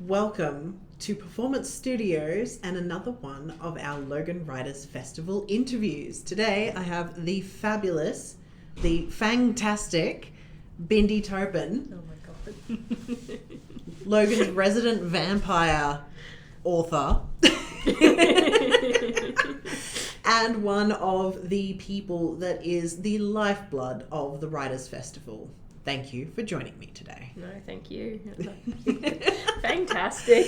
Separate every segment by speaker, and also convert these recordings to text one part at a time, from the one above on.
Speaker 1: Welcome to Performance Studios and another one of our Logan Writers Festival interviews. Today I have the fabulous, the fantastic Bindi Topan.
Speaker 2: Oh my god.
Speaker 1: Logan's resident vampire author. And one of the people that is the lifeblood of the Writers Festival. Thank you for joining me today.
Speaker 2: No, thank you. Fantastic.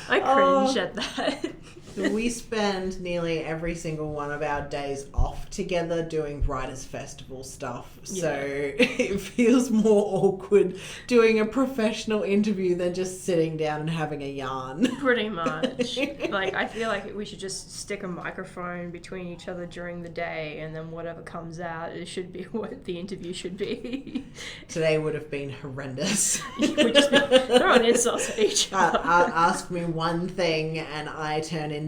Speaker 2: I cringe at that.
Speaker 1: We spend nearly every single one of our days off together doing Writers Festival stuff. So it feels more awkward doing a professional interview than just sitting down and having a yarn.
Speaker 2: Pretty much. Like, I feel like we should just stick a microphone between each other during the day, and then whatever comes out, it should be what the interview should be.
Speaker 1: Today would have been horrendous.
Speaker 2: We just be throwing insults at each other.
Speaker 1: Ask me one thing and I turn into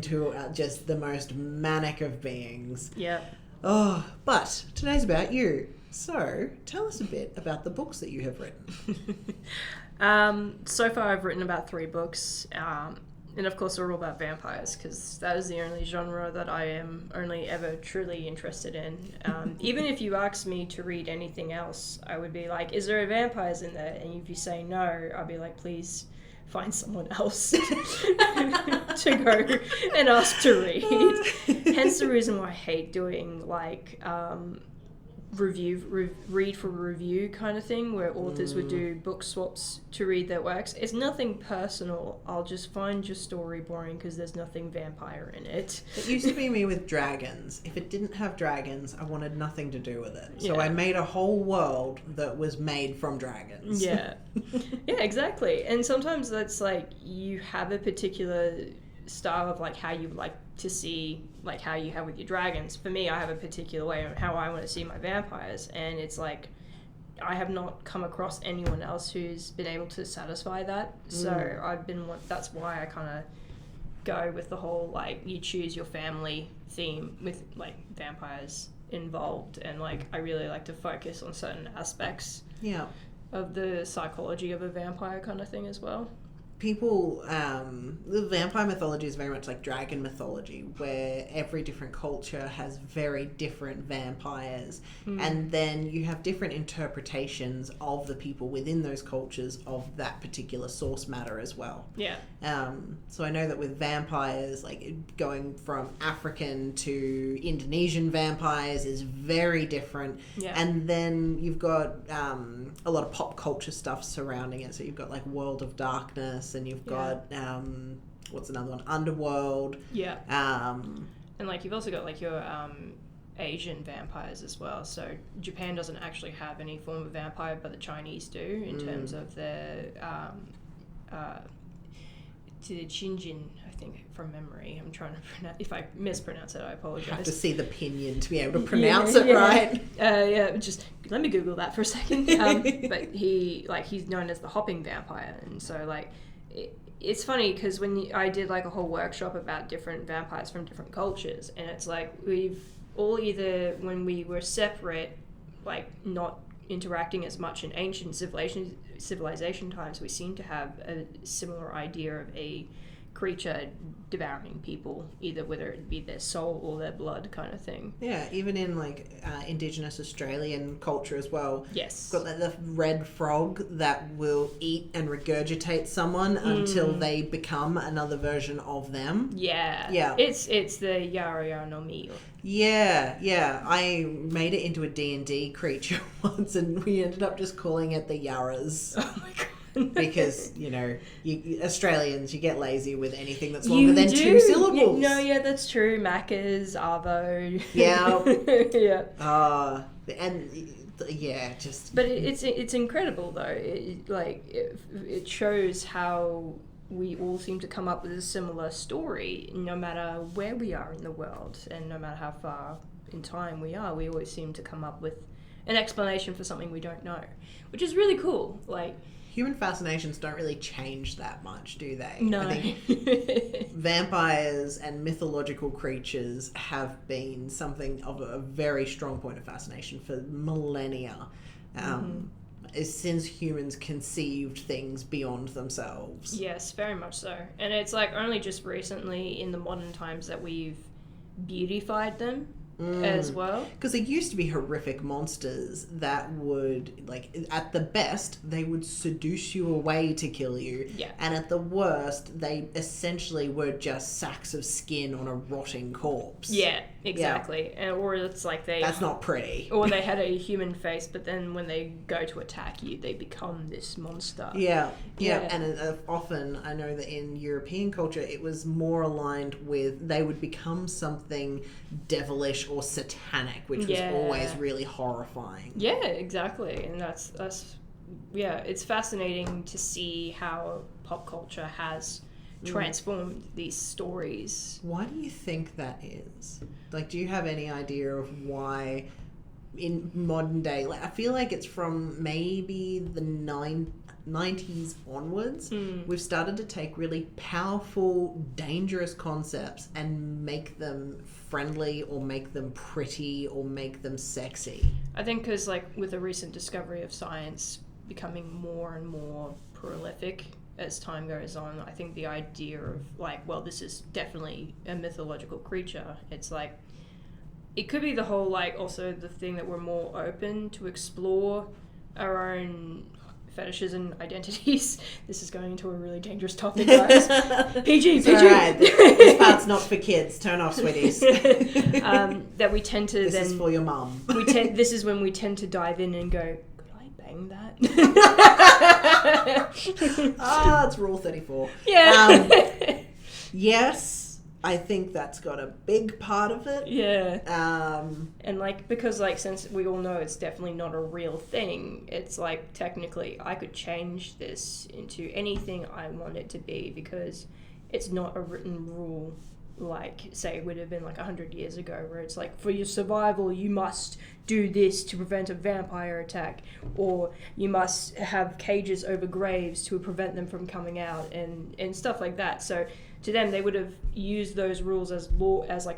Speaker 1: just the most manic of beings.
Speaker 2: Yeah.
Speaker 1: Oh, but today's about you. So tell us a bit about the books that you have written.
Speaker 2: So far I've written about 3 books. And of course they're all about vampires, because that is the only genre that I am only ever truly interested in. Even if you asked me to read anything else, I would be like, is there vampires in there? And if you say no, I'll be like, please find someone else to go and ask to read. Hence the reason why I hate doing like read for review kind of thing, where authors would do book swaps to read their works. It's nothing personal. I'll just find your story boring because there's nothing vampire in it.
Speaker 1: It used to be me with dragons. If it didn't have dragons, I wanted nothing to do with it. So I made a whole world that was made from dragons.
Speaker 2: Yeah. Yeah, exactly. And sometimes that's like, you have a particular style of like how you like to see, like how you have with your dragons. For me, I have a particular way of how I want to see my vampires, and it's like I have not come across anyone else who's been able to satisfy that. So that's why I kind of go with the whole like you choose your family theme with like vampires involved, and like I really like to focus on certain aspects of the psychology of a vampire kind of thing as well.
Speaker 1: People, the vampire mythology is very much like dragon mythology, where every different culture has very different vampires, and then you have different interpretations of the people within those cultures of that particular source matter as well.
Speaker 2: Yeah.
Speaker 1: So I know that with vampires, like going from African to Indonesian vampires is very different.
Speaker 2: Yeah.
Speaker 1: And then you've got a lot of pop culture stuff surrounding it. So you've got like World of Darkness, and you've got what's another one? Underworld.
Speaker 2: Yeah. And like you've also got like your Asian vampires as well. So Japan doesn't actually have any form of vampire, but the Chinese do in terms of their Shinjin, I think, from memory. I'm trying to pronounce. If I mispronounce it, I apologize.
Speaker 1: You have to see the pinyin to be able to pronounce it right.
Speaker 2: Just let me Google that for a second. But he's known as the hopping vampire, and so like it's funny because when I did like a whole workshop about different vampires from different cultures, and it's like we've all either when we were separate, like not interacting as much in ancient civilization times, we seem to have a similar idea of a creature devouring people, either whether it be their soul or their blood kind of thing.
Speaker 1: Yeah, even in like Indigenous Australian culture as well.
Speaker 2: Yes.
Speaker 1: Got like the red frog that will eat and regurgitate someone until they become another version of them.
Speaker 2: Yeah.
Speaker 1: Yeah.
Speaker 2: It's the Yara no Mi.
Speaker 1: Yeah. I made it into a D&D creature once, and we ended up just calling it the Yarras.
Speaker 2: Oh my god.
Speaker 1: Because, you know, Australians, you get lazy with anything that's longer than 2 syllables.
Speaker 2: That's true. Macca's, Arvo.
Speaker 1: Yeah. Just...
Speaker 2: But it's incredible, though. It shows how we all seem to come up with a similar story, no matter where we are in the world, and no matter how far in time we are, we always seem to come up with an explanation for something we don't know, which is really cool. Like,
Speaker 1: human fascinations don't really change that much, do they?
Speaker 2: No.
Speaker 1: I think vampires and mythological creatures have been something of a very strong point of fascination for millennia. since humans conceived things beyond themselves.
Speaker 2: Yes, very much so. And it's like only just recently in the modern times that we've beautified them as well.
Speaker 1: Because there used to be horrific monsters that would, like, at the best, they would seduce you away to kill you.
Speaker 2: Yeah.
Speaker 1: And at the worst, they essentially were just sacks of skin on a rotting corpse.
Speaker 2: Yeah, exactly.
Speaker 1: Yeah.
Speaker 2: Or it's like
Speaker 1: That's not pretty.
Speaker 2: Or they had a human face, but then when they go to attack you, they become this monster.
Speaker 1: Yeah. And often, I know that in European culture, it was more aligned with, they would become something devilish or satanic, which was always really horrifying.
Speaker 2: Yeah, exactly. And that's it's fascinating to see how pop culture has transformed these stories.
Speaker 1: Why do you think that is? Like, do you have any idea of why in modern day, like, I feel like it's from maybe the 90s onwards, we've started to take really powerful, dangerous concepts and make them friendly or make them pretty or make them sexy.
Speaker 2: I think because, like, with the recent discovery of science becoming more and more prolific as time goes on, I think the idea of, like, well, this is definitely a mythological creature, it's like, it could be the whole, like, also the thing that we're more open to explore our own fetishes and identities. This is going into a really dangerous topic, guys. PG.
Speaker 1: Alright, this part's not for kids. Turn off, sweeties.
Speaker 2: That we tend to
Speaker 1: This is for your mum.
Speaker 2: This is when we tend to dive in and go, could I bang that?
Speaker 1: That's Rule 34.
Speaker 2: Yeah.
Speaker 1: Yes, I think that's got a big part of it.
Speaker 2: Yeah. And, like, because, like, since we all know it's definitely not a real thing, it's like, technically, I could change this into anything I want it to be, because it's not a written rule, like, say, it would have been, like, 100 years ago, where it's like, for your survival, you must do this to prevent a vampire attack, or you must have cages over graves to prevent them from coming out, and stuff like that. So to them, they would have used those rules as law, as like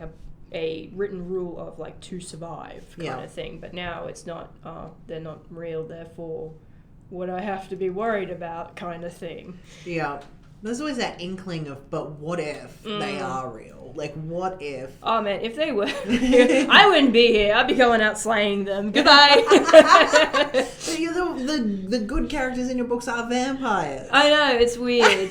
Speaker 2: a written rule of, like, to survive kind of thing. But now it's not, they're not real, therefore what I have to be worried about kind of thing.
Speaker 1: Yeah. There's always that inkling of, but what if they are real? Like, what if...
Speaker 2: Oh, man, if they were, I wouldn't be here. I'd be going out slaying them. Goodbye.
Speaker 1: The good characters in your books are vampires.
Speaker 2: I know, it's weird.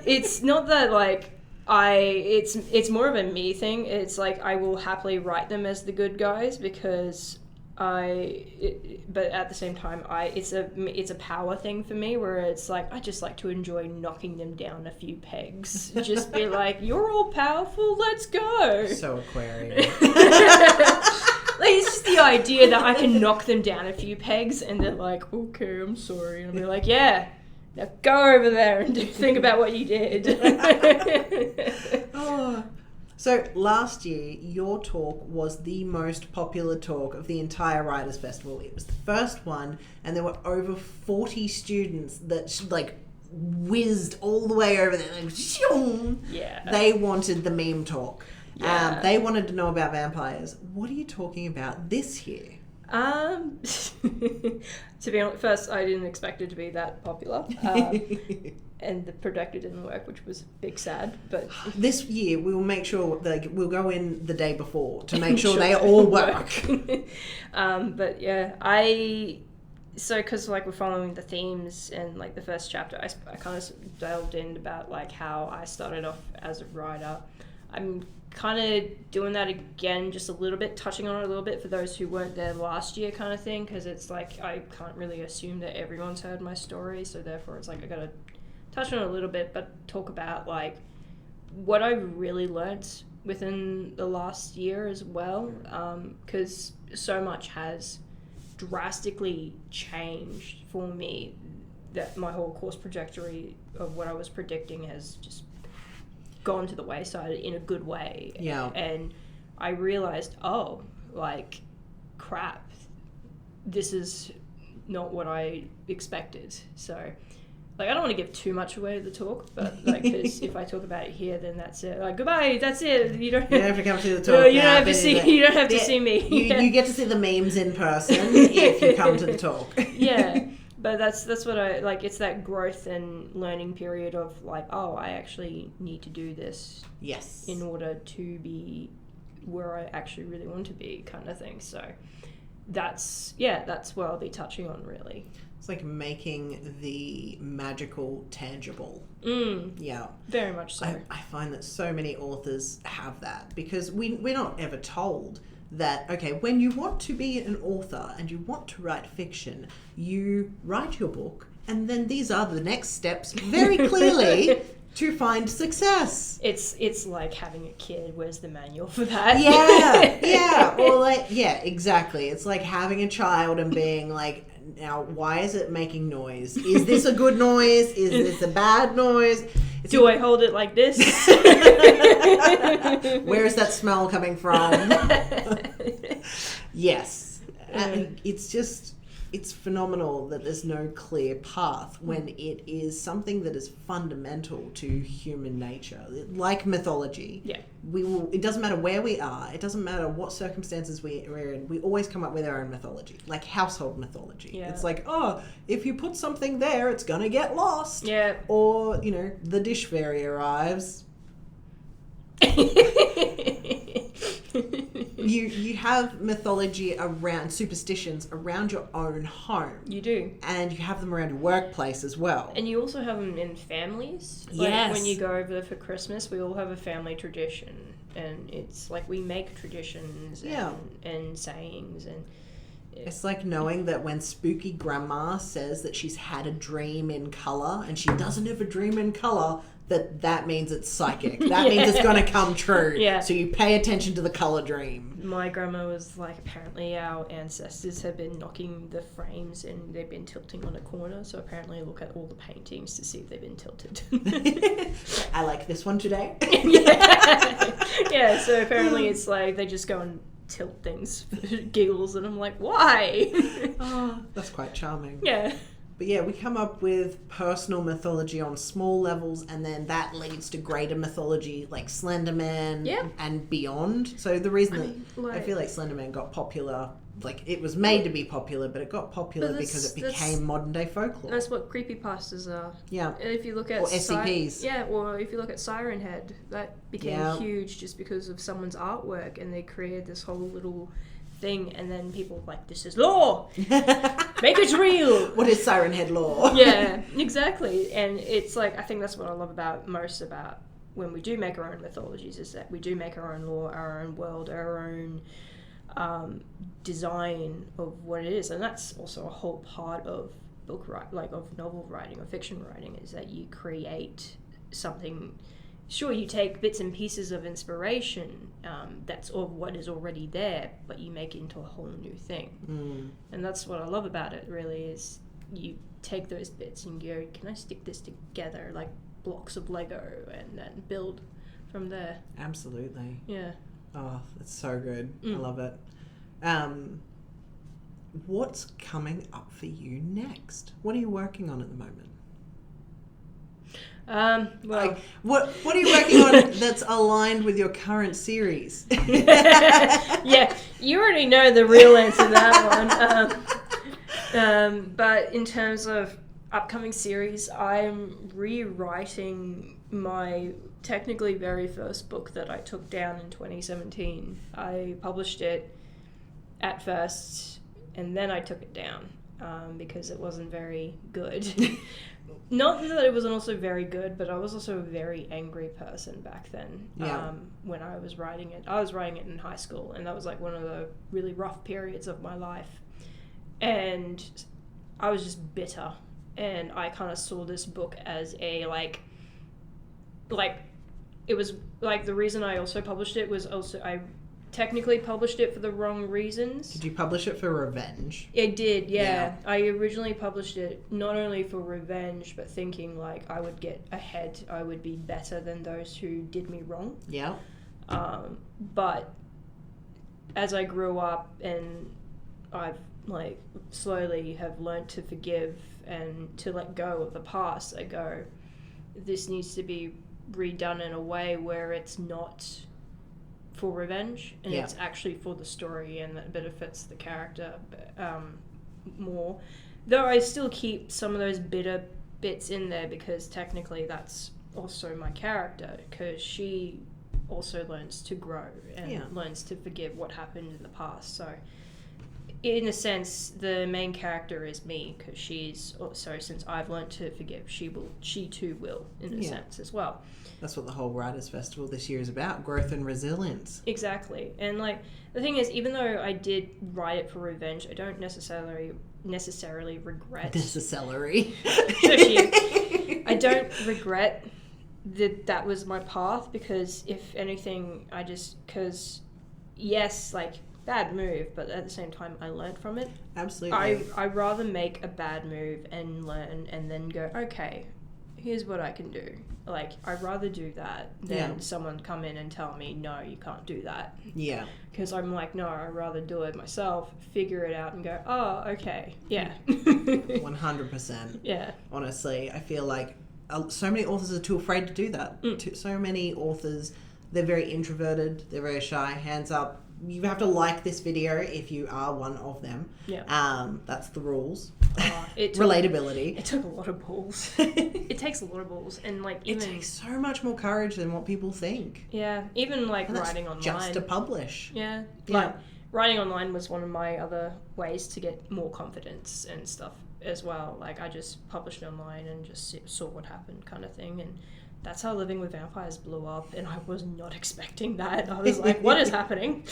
Speaker 2: It's not that, like, it's more of a me thing. It's like, I will happily write them as the good guys, because but at the same time, it's a power thing for me, where it's like, I just like to enjoy knocking them down a few pegs. Just be like, you're all powerful, let's go.
Speaker 1: So Aquarian.
Speaker 2: Like, it's just the idea that I can knock them down a few pegs, and they're like, okay, I'm sorry. And I'll be like, yeah, now go over there and think about what you did.
Speaker 1: Oh. So last year, your talk was the most popular talk of the entire Writers' Festival. It was the first one, and there were over 40 students that, like, whizzed all the way over there. Like, shoom.
Speaker 2: Yeah.
Speaker 1: They wanted the meme talk.
Speaker 2: Yeah.
Speaker 1: They wanted to know about vampires. What are you talking about this year?
Speaker 2: To be honest, first, I didn't expect it to be that popular. And the projector didn't work, which was big sad. But
Speaker 1: this year we will make sure, like, we'll go in the day before to make sure they all work.
Speaker 2: But yeah, so because, like, we're following the themes, and, like, the first chapter, I kind of delved in about, like, how I started off as a writer. I'm kind of doing that again, just a little bit, touching on it a little bit for those who weren't there last year kind of thing, because it's like, I can't really assume that everyone's heard my story, so therefore it's like, I gotta touch on it a little bit, but talk about, like, what I really learnt within the last year as well, because so much has drastically changed for me, that my whole course trajectory of what I was predicting has just gone to the wayside in a good way.
Speaker 1: Yeah.
Speaker 2: And I realized, oh, like, crap, this is not what I expected. So, like, I don't want to give too much away to the talk, but, like, because if I talk about it here, then that's it. Like, goodbye, that's it. You don't
Speaker 1: have to come to the talk.
Speaker 2: No, you don't have to see. You don't have to see me.
Speaker 1: You get to see the memes in person if you come to the talk.
Speaker 2: Yeah. But that's what I like. It's that growth and learning period of like, oh, I actually need to do this.
Speaker 1: Yes.
Speaker 2: In order to be where I actually really want to be, kind of thing. So that's what I'll be touching on, really.
Speaker 1: It's like making the magical tangible. Yeah.
Speaker 2: Very much so.
Speaker 1: I find that so many authors have that because we're not ever told that, okay, when you want to be an author and you want to write fiction, you write your book and then these are the next steps very clearly to find success.
Speaker 2: It's like having a kid. Where's the manual for that?
Speaker 1: Yeah. Or like, yeah, exactly. It's like having a child and being like, now, why is it making noise? Is this a good noise? Is this a bad noise?
Speaker 2: Do I hold it like this?
Speaker 1: Where is that smell coming from? Yes. And it's phenomenal that there's no clear path when it is something that is fundamental to human nature. Like mythology. Yeah. It doesn't matter where we are. It doesn't matter what circumstances we're in. We always come up with our own mythology. Like household mythology. Yeah. It's like, oh, if you put something there, it's going to get lost. Yeah. Or, the dish fairy arrives. You have mythology around, superstitions around your own home.
Speaker 2: You do.
Speaker 1: And you have them around your workplace as well.
Speaker 2: And you also have them in families.
Speaker 1: Yes.
Speaker 2: When you go over there for Christmas, we all have a family tradition. And it's like we make traditions and sayings. And
Speaker 1: it's like knowing that when spooky grandma says that she's had a dream in colour and she doesn't have a dream in colour, that means it's psychic. That means it's going to come true. Yeah. So you pay attention to the colour dream.
Speaker 2: My grandma was like, apparently our ancestors have been knocking the frames and they've been tilting on a corner. So apparently look at all the paintings to see if they've been tilted.
Speaker 1: I like this one today.
Speaker 2: Yeah, so apparently it's like they just go and tilt things for giggles and I'm like, why?
Speaker 1: Oh, that's quite charming.
Speaker 2: Yeah.
Speaker 1: But yeah, we come up with personal mythology on small levels, and then that leads to greater mythology like Slender Man and beyond. So the reason I feel like Slender Man got popular, like it was made to be popular, but it got popular because it became modern day folklore.
Speaker 2: That's what creepypastas are.
Speaker 1: Yeah.
Speaker 2: And if you look at
Speaker 1: SCPs.
Speaker 2: Or if you look at Siren Head, that became huge just because of someone's artwork, and they created this whole little thing, and then people were like, this is law, make it real.
Speaker 1: What is Siren Head law?
Speaker 2: Yeah, exactly. And it's like, I think that's what I love most about when we do make our own mythologies, is that we do make our own law, our own world, our own design of what it is. And that's also a whole part of of novel writing or fiction writing, is that you create something. Sure, you take bits and pieces of inspiration that's of what is already there, but you make it into a whole new thing. And that's what I love about it, really, is you take those bits and go, can I stick this together like blocks of Lego, and then build from there.
Speaker 1: Absolutely.
Speaker 2: Yeah.
Speaker 1: Oh, that's so good. I love it. What's coming up for you next? What are you working on at the moment? What are you working on that's aligned with your current series?
Speaker 2: Yeah, you already know the real answer to that one. But in terms of upcoming series, I'm rewriting my technically very first book that I took down in 2017. I published it at first, and then I took it down because it wasn't very good. Not that it wasn't also very good, but I was also a very angry person back then. When I was writing it. I was writing it in high school, and that was like one of the really rough periods of my life. And I was just bitter, and I kind of saw this book as a like it was like the reason I also published it was also I technically published it for the wrong reasons.
Speaker 1: Did you publish it for revenge?
Speaker 2: It did, yeah. I originally published it not only for revenge, but thinking like I would get ahead, I would be better than those who did me wrong.
Speaker 1: Yeah.
Speaker 2: But as I grew up and I've like slowly have learned to forgive and to let go of the past, I go, this needs to be redone in a way where it's not for revenge, and it's actually for the story, and that benefits the character more. though I still keep some of those bitter bits in there because technically that's also my character, because she also learns to grow and learns to forgive what happened in the past. So in a sense, the main character is me, because she's also, since I've learned to forgive, she too will, in a sense as well.
Speaker 1: That's what the whole Writers' Festival this year is about, growth and resilience.
Speaker 2: Exactly. And like, the thing is, even though I did write it for revenge, I don't necessarily regret...
Speaker 1: Necessary.
Speaker 2: I don't regret that was my path, because if anything, because yes, like, bad move, but at the same time I learned from it.
Speaker 1: Absolutely.
Speaker 2: I rather make a bad move and learn and then go, okay, here's what I can do. Like, I'd rather do that than someone come in and tell me, no, you can't do that.
Speaker 1: Yeah.
Speaker 2: Because I'm like, no, I'd rather do it myself, figure it out and go, oh, okay, yeah.
Speaker 1: 100%.
Speaker 2: Yeah.
Speaker 1: Honestly, I feel like so many authors are too afraid to do that. So many authors, they're very introverted, they're very shy, hands up. You have to like this video if you are one of them.
Speaker 2: Yeah.
Speaker 1: That's the rules.
Speaker 2: Relatability. It took a lot of balls. It takes a lot of balls, and like even
Speaker 1: it takes so much more courage than what people think.
Speaker 2: Yeah, even like writing online.
Speaker 1: Just to publish.
Speaker 2: Yeah. Like writing online was one of my other ways to get more confidence and stuff as well. Like I just published online and just saw what happened, kind of thing, and that's how Living with Vampires blew up, and I was not expecting that. I was like, what is happening?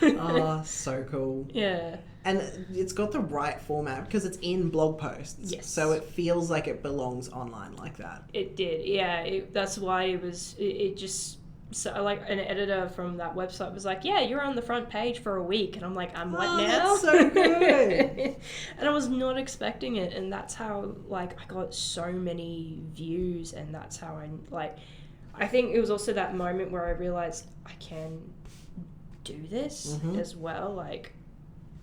Speaker 1: Oh, so cool.
Speaker 2: Yeah.
Speaker 1: And it's got the right format because it's in blog posts.
Speaker 2: Yes.
Speaker 1: So it feels like it belongs online like that.
Speaker 2: It did, yeah. That's why it just... So, like, an editor from that website was like, yeah, you're on the front page for a week. And I'm like, I'm what now?
Speaker 1: That's so good.
Speaker 2: And I was not expecting it. And that's how, like, I got so many views. And that's how I think it was also that moment where I realized I can do this as well. Like,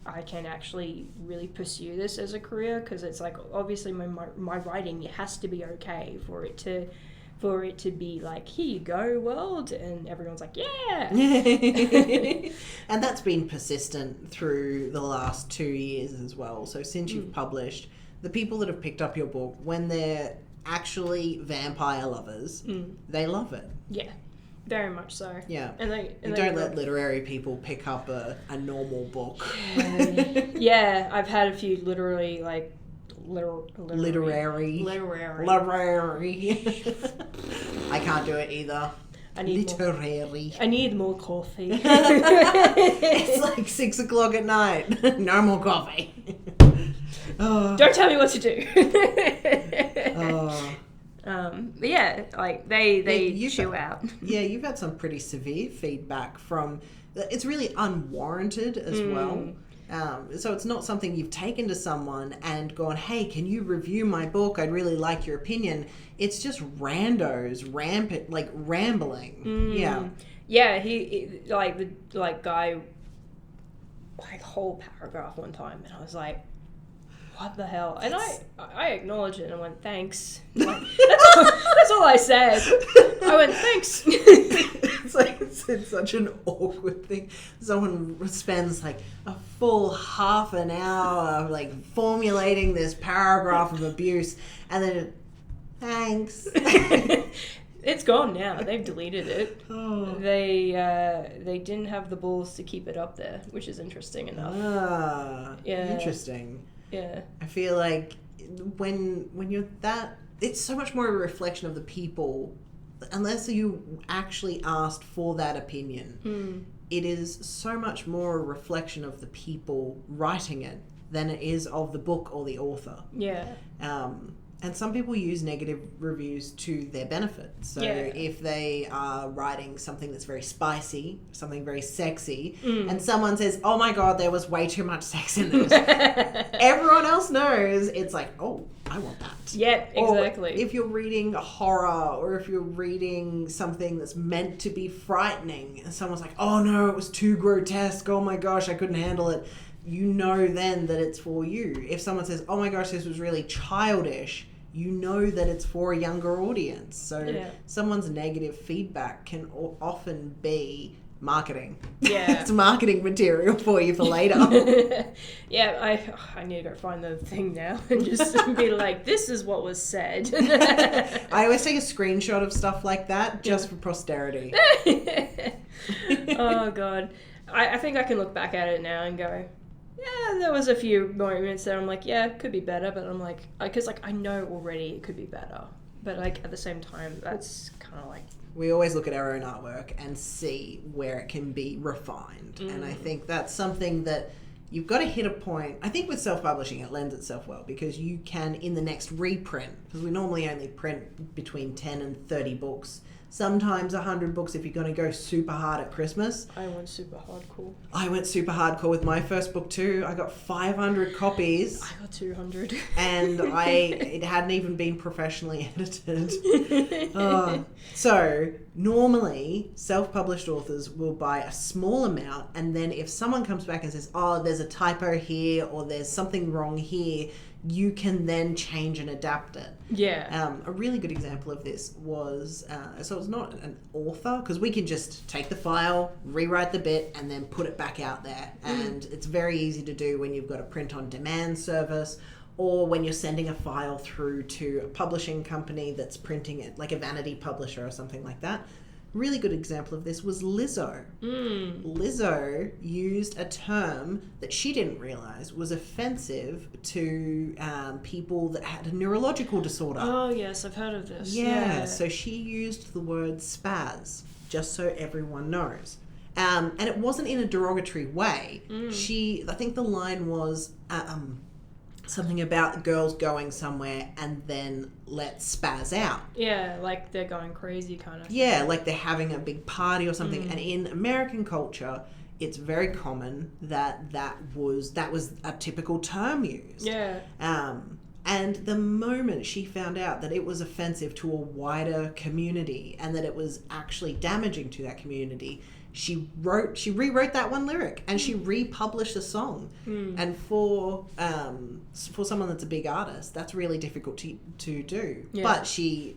Speaker 2: I can actually really pursue this as a career. Because it's like, obviously, my writing, it has to be okay for it to be like, here you go, world, and everyone's like, yeah.
Speaker 1: And that's been persistent through the last 2 years as well. So since you've published, the people that have picked up your book, when they're actually vampire lovers, they love it.
Speaker 2: Yeah, very much so.
Speaker 1: Yeah.
Speaker 2: And
Speaker 1: you don't let literary people pick up a normal book.
Speaker 2: Yeah, I've had a few literary, like, literary.
Speaker 1: I can't do it either.
Speaker 2: I need more coffee.
Speaker 1: It's like 6 o'clock at night. No more coffee.
Speaker 2: Don't tell me what to do. But yeah, like they chew out.
Speaker 1: Yeah, you've had some pretty severe feedback from. It's really unwarranted as well. So it's not something you've taken to someone and gone, hey, can you review my book? I'd really like your opinion. It's just randos, rambling. Yeah.
Speaker 2: Yeah, he guy, like, whole paragraph one time, and I was like, what the hell? And I acknowledged it and I went, thanks. Like, that's all I said. I went, thanks.
Speaker 1: It's such an awkward thing. Someone spends like a full half an hour like formulating this paragraph of abuse and then thanks.
Speaker 2: It's gone now. They've deleted it.
Speaker 1: Oh.
Speaker 2: They didn't have the balls to keep it up there, which is interesting enough. Yeah.
Speaker 1: Interesting.
Speaker 2: Yeah.
Speaker 1: I feel like when you're that, it's so much more a reflection of the people, unless you actually asked for that opinion. It is so much more a reflection of the people writing it than it is of the book or the author.
Speaker 2: Yeah.
Speaker 1: And some people use negative reviews to their benefit. So if they are writing something that's very spicy, something very sexy, and someone says, oh my God, there was way too much sex in this. Everyone else knows it's like, oh, I want that.
Speaker 2: Yeah, exactly.
Speaker 1: Or if you're reading horror or if you're reading something that's meant to be frightening and someone's like, oh no, it was too grotesque. Oh my gosh, I couldn't handle it. You know then that it's for you. If someone says, oh my gosh, this was really childish, you know that it's for a younger audience. So someone's negative feedback can often be marketing.
Speaker 2: Yeah.
Speaker 1: It's marketing material for you for later.
Speaker 2: Yeah, I need to go find the thing now and just be like, this is what was said.
Speaker 1: I always take a screenshot of stuff like that just for posterity.
Speaker 2: Oh, God. I think I can look back at it now and go, yeah, there was a few moments that I'm like, yeah, it could be better, but I'm like, because like I know already it could be better, but like at the same time, that's kind of like,
Speaker 1: we always look at our own artwork and see where it can be refined, and I think that's something that you've got to hit a point. I think with self-publishing, it lends itself well because you can, in the next reprint, because we normally only print between 10 and 30 books, sometimes 100 books if you're going to go super hard at Christmas.
Speaker 2: I went super hardcore.
Speaker 1: I went super hardcore with my first book too. I got 500 copies.
Speaker 2: I got 200.
Speaker 1: And it hadn't even been professionally edited. So normally self-published authors will buy a small amount, and then if someone comes back and says, oh, there's a typo here or there's something wrong here, you can then change and adapt it.
Speaker 2: Yeah.
Speaker 1: A really good example of this was, so it's not an author, because we can just take the file, rewrite the bit, and then put it back out there. And it's very easy to do when you've got a print-on-demand service, or when you're sending a file through to a publishing company that's printing it, like a vanity publisher or something like that. Really good example of this was Lizzo. Lizzo used a term that she didn't realise was offensive to people that had a neurological disorder.
Speaker 2: Oh, yes, I've heard of this.
Speaker 1: Yeah, so she used the word spaz, just so everyone knows. And it wasn't in a derogatory way. I think the line was something about girls going somewhere and then let's spaz out.
Speaker 2: Yeah, like they're going crazy kind of thing.
Speaker 1: Yeah, like they're having a big party or something. And in American culture, it's very common that was a typical term used.
Speaker 2: Yeah.
Speaker 1: And the moment she found out that it was offensive to a wider community and that it was actually damaging to that community, she rewrote that one lyric and she republished the song. And for someone that's a big artist, that's really difficult to do.
Speaker 2: Yeah.
Speaker 1: But she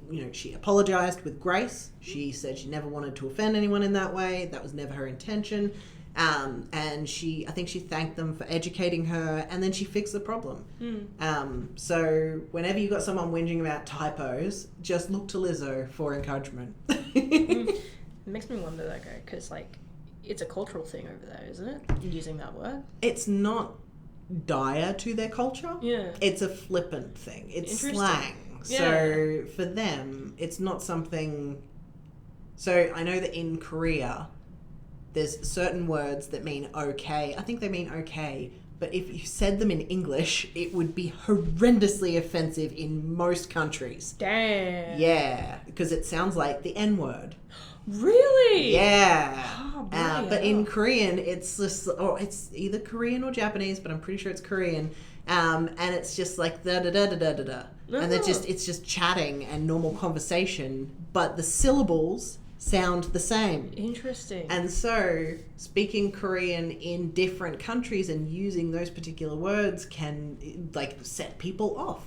Speaker 1: apologized with grace. She said she never wanted to offend anyone in that way. That was never her intention. And I think she thanked them for educating her, and then she fixed the problem. So whenever you got someone whinging about typos, just look to Lizzo for encouragement.
Speaker 2: It makes me wonder, though, because, like, it's a cultural thing over there, isn't it? Using that word.
Speaker 1: It's not dire to their culture.
Speaker 2: Yeah.
Speaker 1: It's a flippant thing. It's slang.
Speaker 2: Yeah.
Speaker 1: So for them, it's not something... So I know that in Korea, there's certain words that mean okay. I think they mean okay. But if you said them in English, it would be horrendously offensive in most countries.
Speaker 2: Damn.
Speaker 1: Yeah, because it sounds like the N-word.
Speaker 2: Really?
Speaker 1: Yeah.
Speaker 2: Oh,
Speaker 1: but in Korean, it's just, it's either Korean or Japanese, but I'm pretty sure it's Korean. And it's just like da da da da da da da. And it's just chatting and normal conversation, but the syllables sound the same.
Speaker 2: Interesting.
Speaker 1: And so speaking Korean in different countries and using those particular words can like set people off.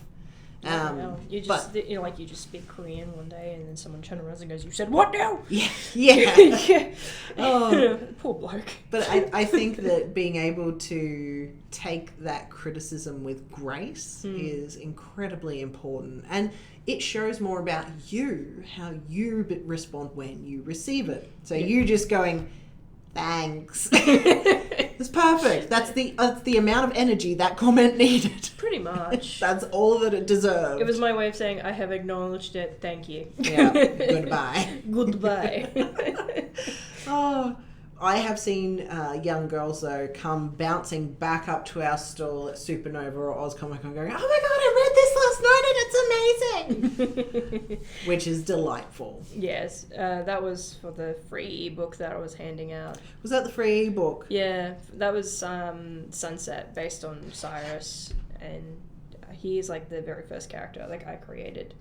Speaker 2: You just you just speak Korean one day and then someone turns around and goes, "You said what now?"
Speaker 1: Yeah.
Speaker 2: Yeah.
Speaker 1: Oh,
Speaker 2: poor bloke.
Speaker 1: But I think that being able to take that criticism with grace is incredibly important, and it shows more about you, how you respond when you receive it. So you just going, thanks. It's perfect. That's the amount of energy that comment needed.
Speaker 2: Pretty much.
Speaker 1: That's all that it deserved.
Speaker 2: It was my way of saying, I have acknowledged it, thank you.
Speaker 1: Yeah, goodbye.
Speaker 2: Goodbye.
Speaker 1: Oh, I have seen young girls, though, come bouncing back up to our stall at Supernova or Ozcomic and going, oh my god, I read this last night and it's amazing! Which is delightful.
Speaker 2: Yes, that was for the free ebook that I was handing out.
Speaker 1: Was that the free ebook?
Speaker 2: Yeah, that was Sunset, based on Cyrus, and he is like the very first character like I created.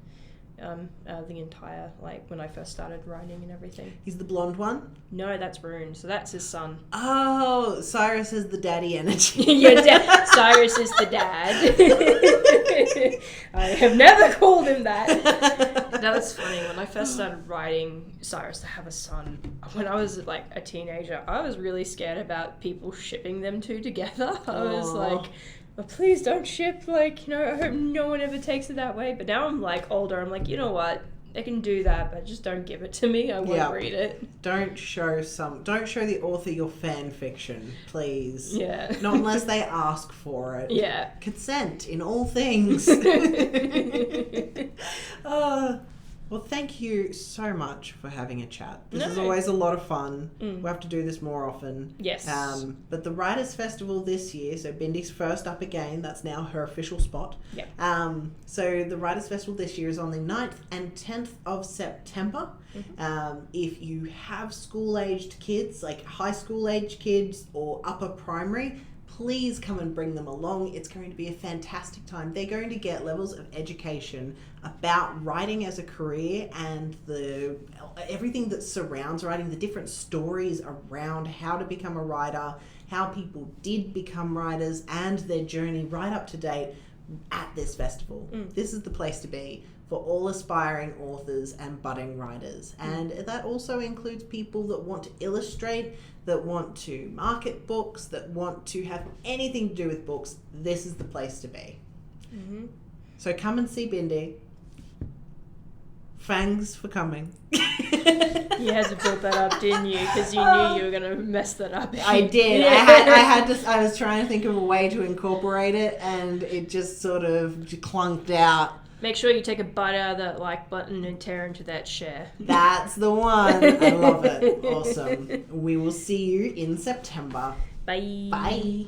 Speaker 2: The entire, like, when I first started writing and everything.
Speaker 1: He's the blonde one?
Speaker 2: No, that's Rune, so that's his son.
Speaker 1: Oh, Cyrus is the daddy energy.
Speaker 2: Cyrus is the dad. I have never called him that. That's funny. When I first started writing Cyrus to have a son, when I was like a teenager, I was really scared about people shipping them two together. I was like, oh, please don't ship. Like, I hope no one ever takes it that way. But now I'm like older. I'm like, you know what? They can do that, but just don't give it to me. I won't read it.
Speaker 1: Don't show the author your fan fiction, please.
Speaker 2: Yeah.
Speaker 1: Not unless they ask for it.
Speaker 2: Yeah.
Speaker 1: Consent in all things. Well, thank you so much for having a chat. This is always a lot of fun. We'll have to do this more often.
Speaker 2: Yes.
Speaker 1: But the Writers' Festival this year, so Bindi's first up again, that's now her official spot.
Speaker 2: Yep.
Speaker 1: So the Writers' Festival this year is on the 9th and 10th of September. If you have school-aged kids, like high school-aged kids or upper primary, please come and bring them along. It's going to be a fantastic time. They're going to get levels of education about writing as a career and everything that surrounds writing, the different stories around how to become a writer, how people did become writers, and their journey right up to date at this festival. This is the place to be for all aspiring authors and budding writers. And that also includes people that want to illustrate, that want to market books, that want to have anything to do with books. This is the place to be. So come and see Bindi. Thanks for coming.
Speaker 2: You had to build that up, didn't you? Because you knew you were going to mess that up.
Speaker 1: I did. Yeah. I was trying to think of a way to incorporate it, and it just sort of clunked out.
Speaker 2: Make sure you take a bite out of that like button and tear into that share.
Speaker 1: That's the one. I love it. Awesome. We will see you in September.
Speaker 2: Bye.
Speaker 1: Bye.